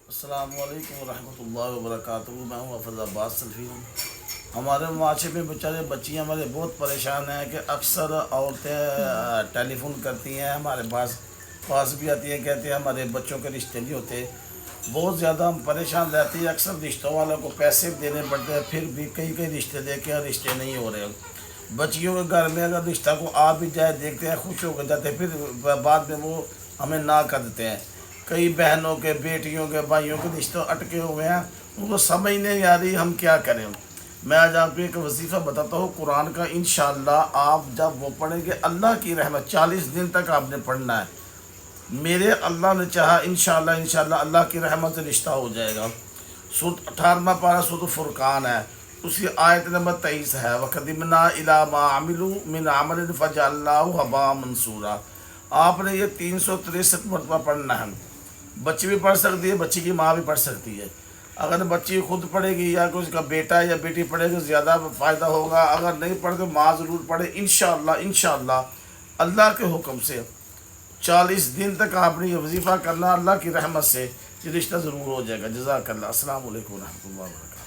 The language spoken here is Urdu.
السلام علیکم ورحمۃ اللہ وبرکاتہ۔ میں ہوں حافظ عباس سلفی ہوں۔ ہمارے معاشرے میں بیچارے بچیاں ہمارے بہت پریشان ہیں کہ اکثر عورتیں ٹیلی فون کرتی ہیں ہمارے پاس بھی آتی ہیں، کہتے ہیں ہمارے بچوں کے رشتے نہیں ہوتے۔ بہت زیادہ ہم پریشان رہتے ہیں، اکثر رشتوں والوں کو پیسے دینے پڑتے ہیں، پھر بھی کئی رشتے دیکھے ہیں، رشتے نہیں ہو رہے۔ بچیوں کے گھر میں اگر رشتہ کو آ بھی جائے دیکھتے ہیں، خوش ہو کے جاتے ہیں، پھر بعد میں وہ ہمیں نہ کر دیتے ہیں۔ کئی بہنوں کے، بیٹیوں کے، بھائیوں کے رشتے اٹکے ہوئے ہیں، ان کو سمجھ نہیں آ رہی ہم کیا کریں۔ میں آج آپ کو ایک وظیفہ بتاتا ہوں قرآن کا، انشاءاللہ آپ جب وہ پڑھیں گے اللہ کی رحمت 40 دن تک آپ نے پڑھنا ہے۔ میرے اللہ نے چاہا انشاءاللہ اللہ کی رحمت سے رشتہ ہو جائے گا۔ سورۃ 18واں پارہ سورۃ فرقان ہے، اس کی آیت نمبر 23 ہے، وَقَدِمْنَا إِلَىٰ مَا عَمِلُوا مِنْ عَمَلٍ فَجَعَلْنَاهُ هَبَاءً مَنْثُورًا۔ آپ نے یہ 363 مرتبہ پڑھنا ہے۔ بچی بھی پڑھ سکتی ہے، بچی کی ماں بھی پڑھ سکتی ہے۔ اگر بچی خود پڑھے گی یا کوئی اس کا بیٹا یا بیٹی پڑھے گی زیادہ فائدہ ہوگا، اگر نہیں پڑھے تو ماں ضرور پڑھے۔ انشاءاللہ اللہ کے حکم سے 40 دن تک آپ نے یہ وظیفہ کرنا، اللہ کی رحمت سے یہ رشتہ ضرور ہو جائے گا۔ جزاک اللہ۔ السلام علیکم ورحمۃ اللہ وبرکاتہ۔